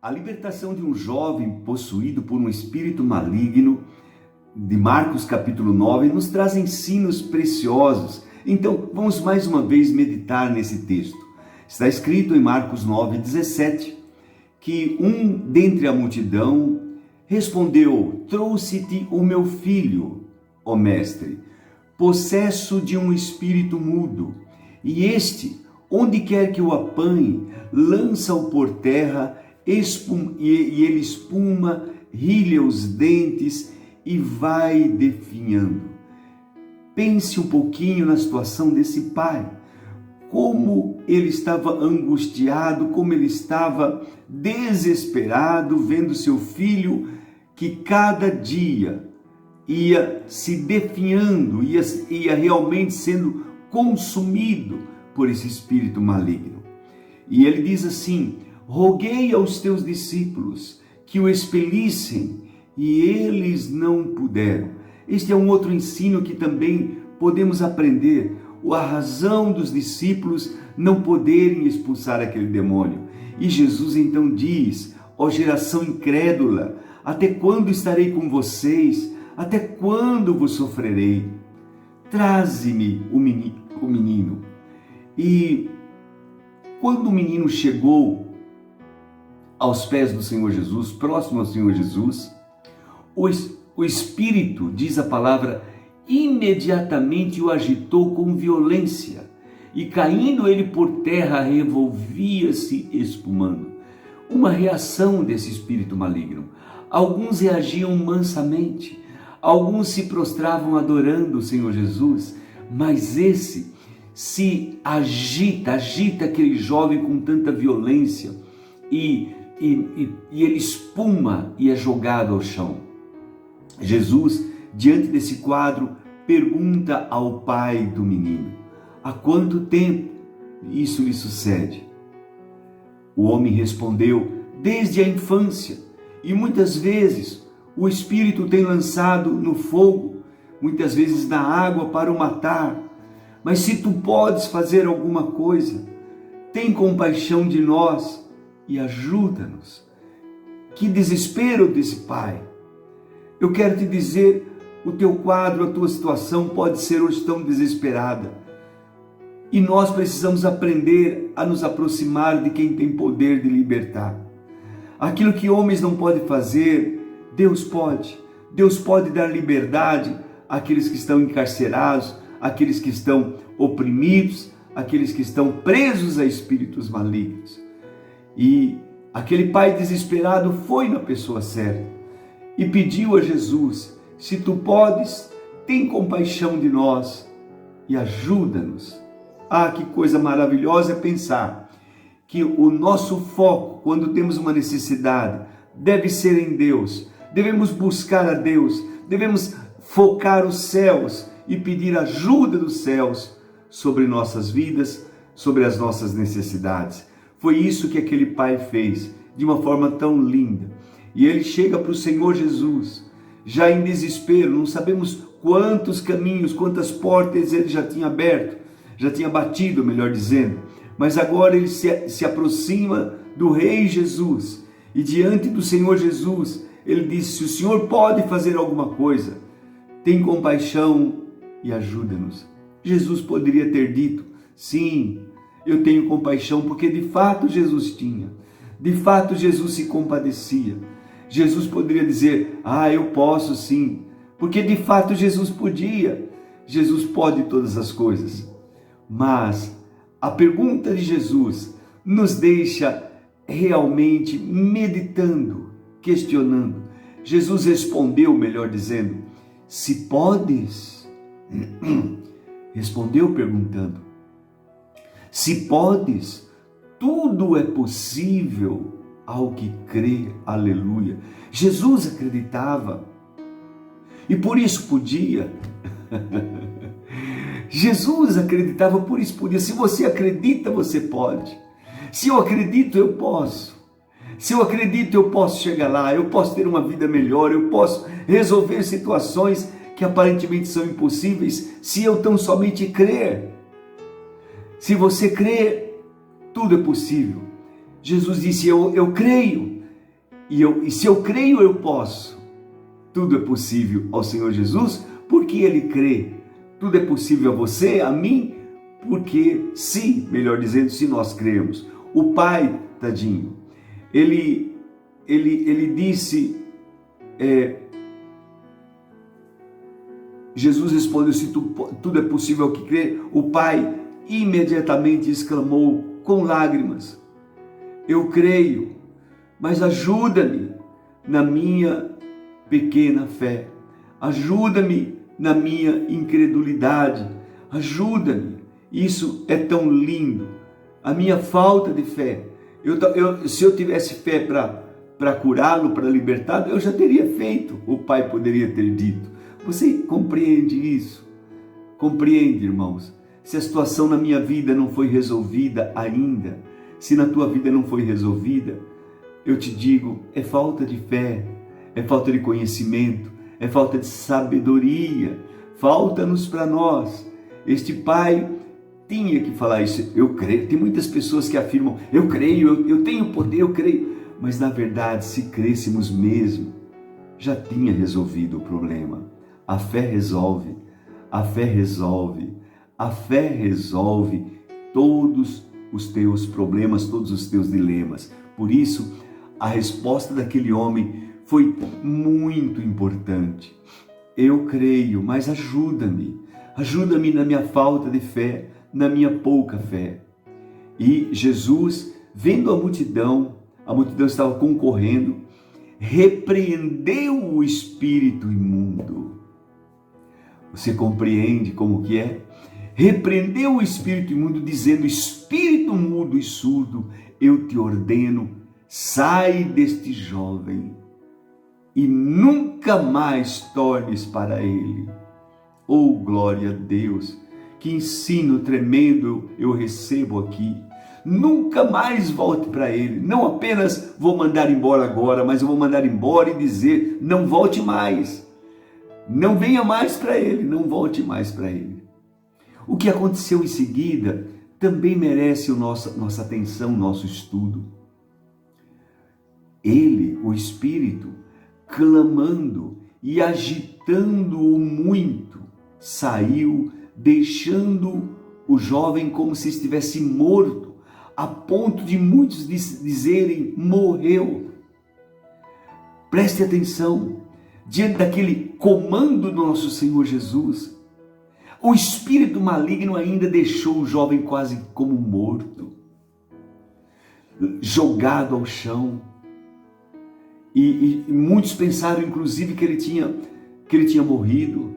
A libertação de um jovem possuído por um espírito maligno, de Marcos capítulo 9, nos traz ensinos preciosos. Então, vamos mais uma vez meditar nesse texto. Está escrito em Marcos 9:17, que um dentre a multidão respondeu: trouxe-te o meu filho, ó mestre, possesso de um espírito mudo, e este, onde quer que o apanhe, lança-o por terra, e ele espuma, rilha os dentes e vai definhando. Pense um pouquinho na situação desse pai, como ele estava angustiado, como ele estava desesperado, vendo seu filho que cada dia ia se definhando, ia realmente sendo consumido por esse espírito maligno. E ele diz assim: roguei aos teus discípulos que o expelissem, e eles não puderam. Este é um outro ensino que também podemos aprender, a razão dos discípulos não poderem expulsar aquele demônio. E Jesus então diz: ó geração incrédula, até quando estarei com vocês? Até quando vos sofrerei? Traze-me o menino. E quando o menino chegou aos pés do Senhor Jesus, próximo ao Senhor Jesus, o Espírito, diz a palavra, imediatamente o agitou com violência, e caindo ele por terra, revolvia-se espumando. Uma reação desse espírito maligno. Alguns reagiam mansamente, alguns se prostravam adorando o Senhor Jesus, mas esse se agita aquele jovem com tanta violência, e ele espuma e é jogado ao chão. Jesus, diante desse quadro, pergunta ao pai do menino: há quanto tempo isso lhe sucede? O homem respondeu: desde a infância, e muitas vezes o Espírito tem lançado no fogo, muitas vezes na água para o matar. Mas se tu podes fazer alguma coisa, tem compaixão de nós e ajuda-nos. Que desespero desse pai! Eu quero te dizer, o teu quadro, a tua situação pode ser hoje tão desesperada. E nós precisamos aprender a nos aproximar de quem tem poder de libertar. Aquilo que homens não podem fazer, Deus pode. Deus pode dar liberdade àqueles que estão encarcerados, àqueles que estão oprimidos, àqueles que estão presos a espíritos malignos. E aquele pai desesperado foi na pessoa certa e pediu a Jesus: se tu podes, tem compaixão de nós e ajuda-nos. Ah, que coisa maravilhosa é pensar que o nosso foco, quando temos uma necessidade, deve ser em Deus. Devemos buscar a Deus, devemos focar os céus e pedir ajuda dos céus sobre nossas vidas, sobre as nossas necessidades. Foi isso que aquele pai fez, de uma forma tão linda. E ele chega para o Senhor Jesus, já em desespero, não sabemos quantos caminhos, quantas portas ele já tinha aberto, já tinha batido, melhor dizendo. Mas agora ele se aproxima do Rei Jesus, e diante do Senhor Jesus, ele diz: se o Senhor pode fazer alguma coisa, tem compaixão e ajuda-nos. Jesus poderia ter dito: sim, eu tenho compaixão, porque de fato Jesus tinha. De fato Jesus se compadecia. Jesus poderia dizer: ah, eu posso sim, porque de fato Jesus podia. Jesus pode todas as coisas. Mas a pergunta de Jesus nos deixa realmente meditando, questionando. Jesus respondeu, melhor dizendo: se podes. Respondeu perguntando: se podes, tudo é possível ao que crê. Aleluia. Jesus acreditava e por isso podia. Jesus acreditava, por isso podia. Se você acredita, você pode. Se eu acredito, eu posso. Se eu acredito, eu posso chegar lá, eu posso ter uma vida melhor, eu posso resolver situações que aparentemente são impossíveis, se eu tão somente crer. Se você crer, tudo é possível. Jesus disse: eu creio, E se eu creio, eu posso. Tudo é possível ao Senhor Jesus, porque Ele crê. Tudo é possível a você, a mim, porque sim, melhor dizendo, se nós cremos. O pai, tadinho, ele disse, Jesus respondeu, se tudo é possível ao que crê. O pai imediatamente exclamou com lágrimas, eu creio, mas ajuda-me na minha pequena fé, ajuda-me na minha incredulidade, ajuda-me. Isso é tão lindo, a minha falta de fé. Se eu tivesse fé para curá-lo, para libertá-lo, eu já teria feito, o pai poderia ter dito. Você compreende isso? Compreende, irmãos? Se a situação na minha vida não foi resolvida ainda, se na tua vida não foi resolvida, eu te digo, é falta de fé, é falta de conhecimento, é falta de sabedoria, falta-nos para nós. Este pai tinha que falar isso, eu creio. Tem muitas pessoas que afirmam, eu creio, eu tenho poder, eu creio. Mas na verdade, se crêssemos mesmo, já tinha resolvido o problema. A fé resolve, a fé resolve, a fé resolve todos os teus problemas, todos os teus dilemas. Por isso, a resposta daquele homem foi muito importante. Eu creio, mas ajuda-me. Ajuda-me na minha falta de fé, na minha pouca fé. E Jesus, vendo a multidão estava concorrendo, repreendeu o espírito imundo. Você compreende como que é? Repreendeu o espírito imundo, dizendo, espírito mudo e surdo, eu te ordeno, sai deste jovem e nunca mais tornes para ele. Oh, glória a Deus! Que ensino tremendo eu recebo aqui. Nunca mais volte para ele. Não apenas vou mandar embora agora, mas eu vou mandar embora e dizer, não volte mais. Não venha mais para ele, não volte mais para ele. O que aconteceu em seguida também merece nossa atenção, nosso estudo. Ele, o Espírito, clamando e agitando-o muito, saiu, deixando o jovem como se estivesse morto, a ponto de muitos dizerem, morreu. Preste atenção, diante daquele comando do nosso Senhor Jesus, o espírito maligno ainda deixou o jovem quase como morto, jogado ao chão. E muitos pensaram, inclusive, que ele tinha morrido.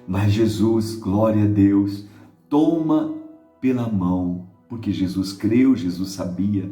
Mas Jesus, glória a Deus, toma pela mão, porque Jesus creu, Jesus sabia,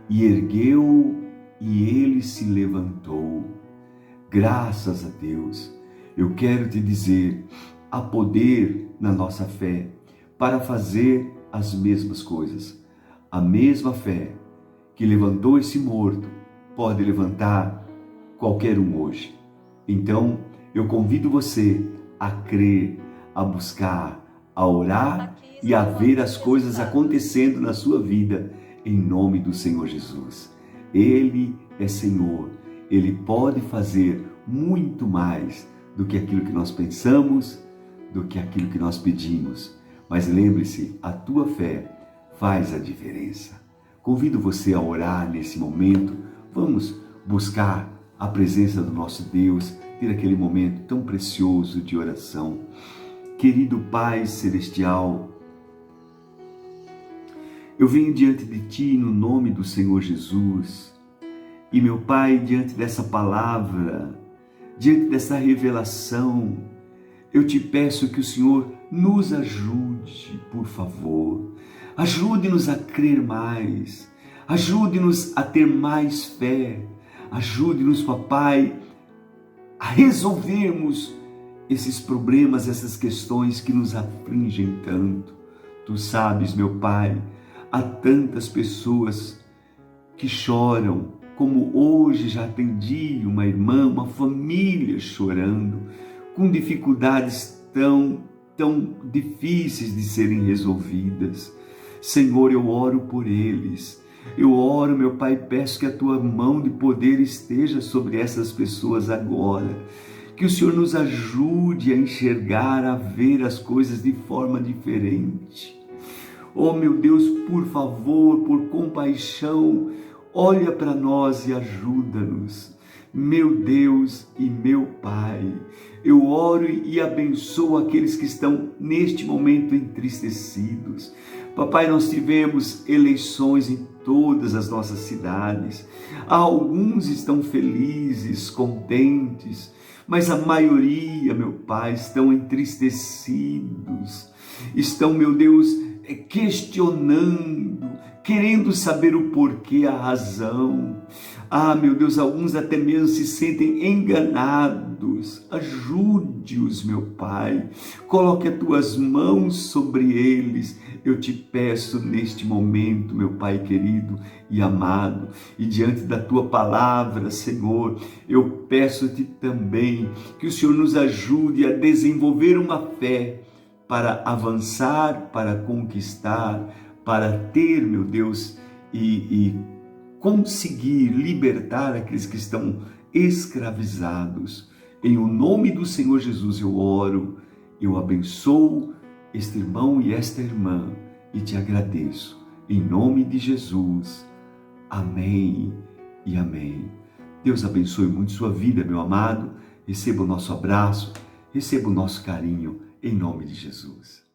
e ergueu, e ele se levantou. Graças a Deus. Eu quero te dizer, há poder na nossa fé para fazer as mesmas coisas. A mesma fé que levantou esse morto pode levantar qualquer um hoje. Então, eu convido você a crer, a buscar, a orar e a ver as coisas acontecendo na sua vida, em nome do Senhor Jesus. Ele é Senhor, Ele pode fazer muito mais do que aquilo que nós pensamos, do que aquilo que nós pedimos. Mas lembre-se, a tua fé faz a diferença. Convido você a orar nesse momento. Vamos buscar a presença do nosso Deus, ter aquele momento tão precioso de oração. Querido Pai Celestial, eu venho diante de Ti no nome do Senhor Jesus. E meu Pai, diante dessa palavra, diante dessa revelação, eu te peço que o Senhor nos ajude, por favor. Ajude-nos a crer mais. Ajude-nos a ter mais fé. Ajude-nos, papai, a resolvermos esses problemas, essas questões que nos afligem tanto. Tu sabes, meu Pai, há tantas pessoas que choram, como hoje já atendi uma irmã, uma família chorando, com dificuldades tão difíceis de serem resolvidas. Senhor, eu oro por eles. Eu oro, meu Pai, peço que a tua mão de poder esteja sobre essas pessoas agora. Que o Senhor nos ajude a enxergar, a ver as coisas de forma diferente. Oh, meu Deus, por favor, por compaixão, olha para nós e ajuda-nos. Meu Deus e meu Pai, eu oro e abençoo aqueles que estão neste momento entristecidos. Papai, nós tivemos eleições em todas as nossas cidades. Alguns estão felizes, contentes, mas a maioria, meu Pai, estão entristecidos. Estão, meu Deus, questionando, querendo saber o porquê, a razão. Ah, meu Deus, alguns até mesmo se sentem enganados. Ajude-os, meu Pai. Coloque as tuas mãos sobre eles. Eu te peço neste momento, meu Pai querido e amado, e diante da tua palavra, Senhor, eu peço-te também que o Senhor nos ajude a desenvolver uma fé para avançar, para conquistar, para ter, meu Deus, e conseguir libertar aqueles que estão escravizados. Em o nome do Senhor Jesus eu oro, eu abençoo este irmão e esta irmã e te agradeço. Em nome de Jesus. Amém e amém. Deus abençoe muito sua vida, meu amado. Receba o nosso abraço, receba o nosso carinho, em nome de Jesus.